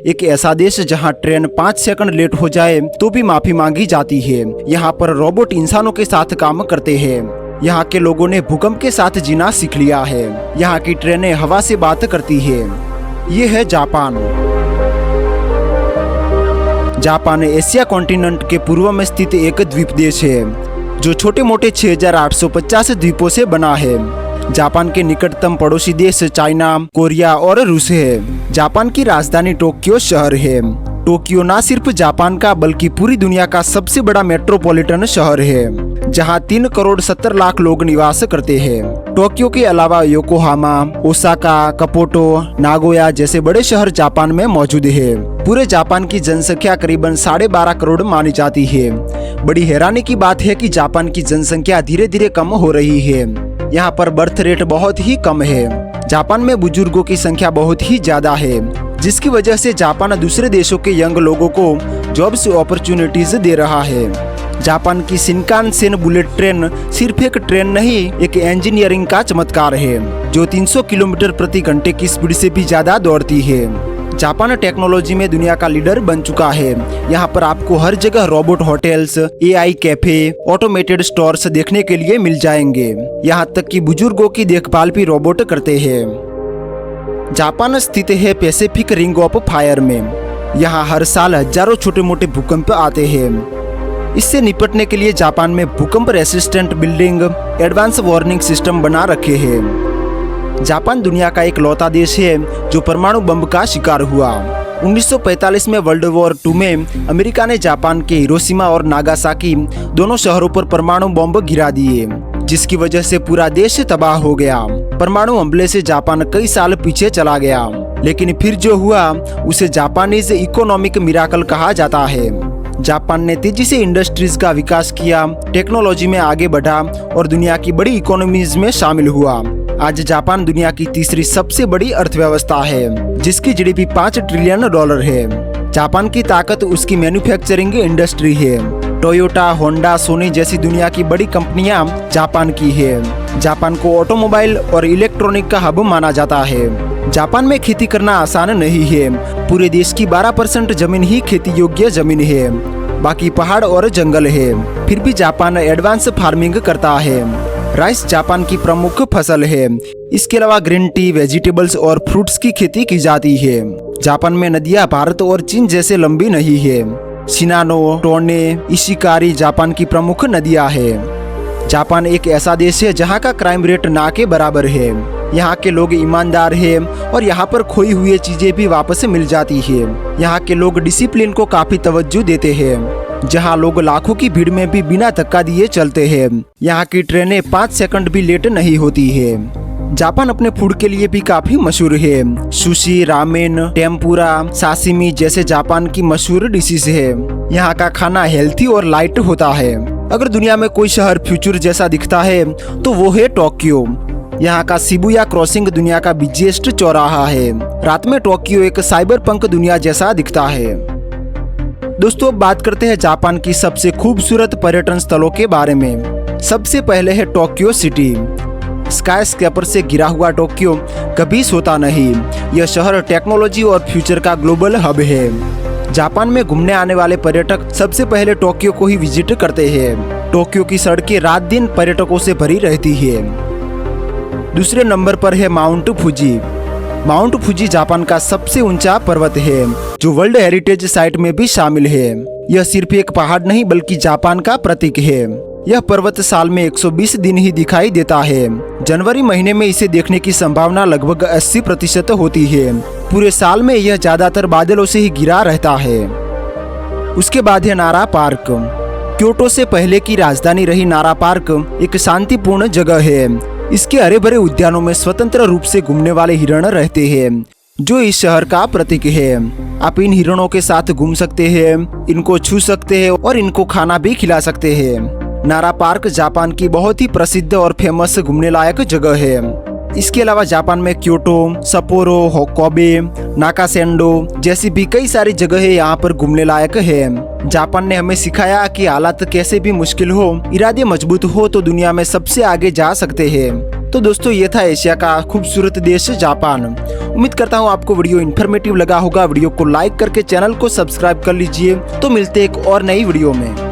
एक ऐसा देश जहां ट्रेन 5 सेकंड लेट हो जाए तो भी माफी मांगी जाती है। यहाँ पर रोबोट इंसानों के साथ काम करते हैं। यहाँ के लोगों ने भूकंप के साथ जीना सीख लिया है। यहाँ की ट्रेनें हवा से बात करती है। ये है जापान। जापान एशिया कॉन्टिनेंट के पूर्व में स्थित एक द्वीप देश है जो छोटे मोटे 6850 द्वीपों से बना है। जापान के निकटतम पड़ोसी देश चाइना, कोरिया और रूस है। जापान की राजधानी टोक्यो शहर है। टोक्यो न सिर्फ जापान का बल्कि पूरी दुनिया का सबसे बड़ा मेट्रोपॉलिटन शहर है जहां 3 करोड़ 70 लाख लोग निवास करते हैं। टोक्यो के अलावा योकोहामा, ओसाका, कपोटो, नागोया जैसे बड़े शहर जापान में मौजूद है। पूरे जापान की जनसंख्या करीबन 12.5 करोड़ मानी जाती है। बड़ी हैरानी की बात है कि जापान की जनसंख्या धीरे धीरे कम हो रही है। यहाँ पर बर्थ रेट बहुत ही कम है। जापान में बुजुर्गों की संख्या बहुत ही ज्यादा है, जिसकी वजह से जापान दूसरे देशों के यंग लोगों को जॉब्स अपॉर्चुनिटीज दे रहा है। जापान की शिनकानसेन बुलेट ट्रेन सिर्फ एक ट्रेन नहीं, एक इंजीनियरिंग का चमत्कार है जो 300 किलोमीटर प्रति घंटे की स्पीड से भी ज्यादा दौड़ती है। जापान टेक्नोलॉजी में दुनिया का लीडर बन चुका है। यहाँ पर आपको हर जगह robot hotels, AI cafe, automated stores देखने के लिए मिल जाएंगे। यहाँ तक कि बुजुर्गों की देखभाल भी रोबोट करते हैं। जापान स्थित है पैसिफिक रिंग ऑफ फायर में। यहाँ हर साल हजारों छोटे मोटे भूकंप आते हैं। इससे निपटने के लिए जापान में भूकंप resistant building, advance warning system बना रखे हैं। जापान दुनिया का एक लौता देश है जो परमाणु बम का शिकार हुआ। 1945 में वर्ल्ड वॉर 2 में अमेरिका ने जापान के हिरोशिमा और नागासाकी दोनों शहरों पर परमाणु बम गिरा दिए, जिसकी वजह से पूरा देश तबाह हो गया। परमाणु हमले से जापान कई साल पीछे चला गया, लेकिन फिर जो हुआ उसे जापानीज इकोनॉमिक मिराकल कहा जाता है। जापान ने तेजी से इंडस्ट्रीज का विकास किया, टेक्नोलॉजी में आगे बढ़ा और दुनिया की बड़ी इकोनॉमीज में शामिल हुआ। आज जापान दुनिया की तीसरी सबसे बड़ी अर्थव्यवस्था है, जिसकी GDP $5 ट्रिलियन है। जापान की ताकत उसकी मैन्युफैक्चरिंग इंडस्ट्री है। टोयोटा, होंडा, सोनी जैसी दुनिया की बड़ी कंपनियां जापान की है। जापान को ऑटोमोबाइल और इलेक्ट्रॉनिक का हब माना जाता है। जापान में खेती करना आसान नहीं है। पूरे देश की 12% जमीन ही खेती योग्य जमीन है, बाकी पहाड़ और जंगल है। फिर भी जापान एडवांस फार्मिंग करता है। राइस जापान की प्रमुख फसल है। इसके अलावा ग्रीन टी, वेजिटेबल्स और फ्रूट्स की खेती की जाती है। जापान में नदियां भारत और चीन जैसे लंबी नहीं है। शिनानो, टोने, इशिकारी जापान की प्रमुख नदियां हैं। जापान एक ऐसा देश है जहां का क्राइम रेट ना के बराबर है। यहाँ के लोग ईमानदार हैं और यहाँ पर खोई हुई चीजें भी वापस मिल जाती है। यहाँ के लोग डिसिप्लिन को काफी तवज्जो देते हैं। जहाँ लोग लाखों की भीड़ में भी बिना धक्का दिए चलते हैं। यहाँ की ट्रेनें 5 सेकंड भी लेट नहीं होती है। जापान अपने फूड के लिए भी काफी मशहूर है। सुशी, रामेन, टेम्पुरा, साशिमी जैसे जापान की मशहूर डिशेस है। यहाँ का खाना हेल्थी और लाइट होता है। अगर दुनिया में कोई शहर फ्यूचर जैसा दिखता है तो वो है टोक्यो। यहाँ का शिबुया क्रॉसिंग दुनिया का बिजिएस्ट चौराहा है। रात में टोक्यो एक साइबर पंक दुनिया जैसा दिखता है। दोस्तों, अब बात करते हैं जापान की सबसे खूबसूरत पर्यटन स्थलों के बारे में। सबसे पहले है टोक्यो सिटी। स्काई स्क्रैपर से घिरा हुआ टोक्यो कभी सोता नहीं। यह शहर टेक्नोलॉजी और फ्यूचर का ग्लोबल हब है। जापान में घूमने आने वाले पर्यटक सबसे पहले टोक्यो को ही विजिट करते हैं। टोक्यो की सड़कें रात दिन पर्यटकों से भरी रहती है। दूसरे नंबर पर है Mount Fuji. Mount Fuji Japan का सबसे ऊंचा पर्वत है जो वर्ल्ड हेरिटेज साइट में भी शामिल है। यह सिर्फ एक पहाड़ नहीं बल्कि जापान का प्रतीक है। यह पर्वत साल में 120 दिन ही दिखाई देता है। जनवरी महीने में इसे देखने की संभावना लगभग 80% होती है। पूरे साल में यह ज्यादातर बादलों से ही घिरा रहता है। उसके बाद है नारा पार्क। क्योटो से पहले की राजधानी रही नारा पार्क एक शांतिपूर्ण जगह है। इसके हरे भरे उद्यानों में स्वतंत्र रूप से घूमने वाले हिरण रहते हैं, जो इस शहर का प्रतीक है। आप इन हिरणों के साथ घूम सकते हैं, इनको छू सकते हैं और इनको खाना भी खिला सकते हैं। नारा पार्क जापान की बहुत ही प्रसिद्ध और फेमस घूमने लायक जगह है। इसके अलावा जापान में क्योटो, सपोरो, कोबे, नाकासेंडो जैसी भी कई सारी जगहें यहाँ पर घूमने लायक है। जापान ने हमें सिखाया कि हालात कैसे भी मुश्किल हो, इरादे मजबूत हो तो दुनिया में सबसे आगे जा सकते हैं। तो दोस्तों ये था एशिया का खूबसूरत देश जापान। उम्मीद करता हूँ आपको वीडियो इन्फॉर्मेटिव लगा होगा। वीडियो को लाइक करके चैनल को सब्सक्राइब कर लीजिए। तो मिलते हैं एक और नई वीडियो में।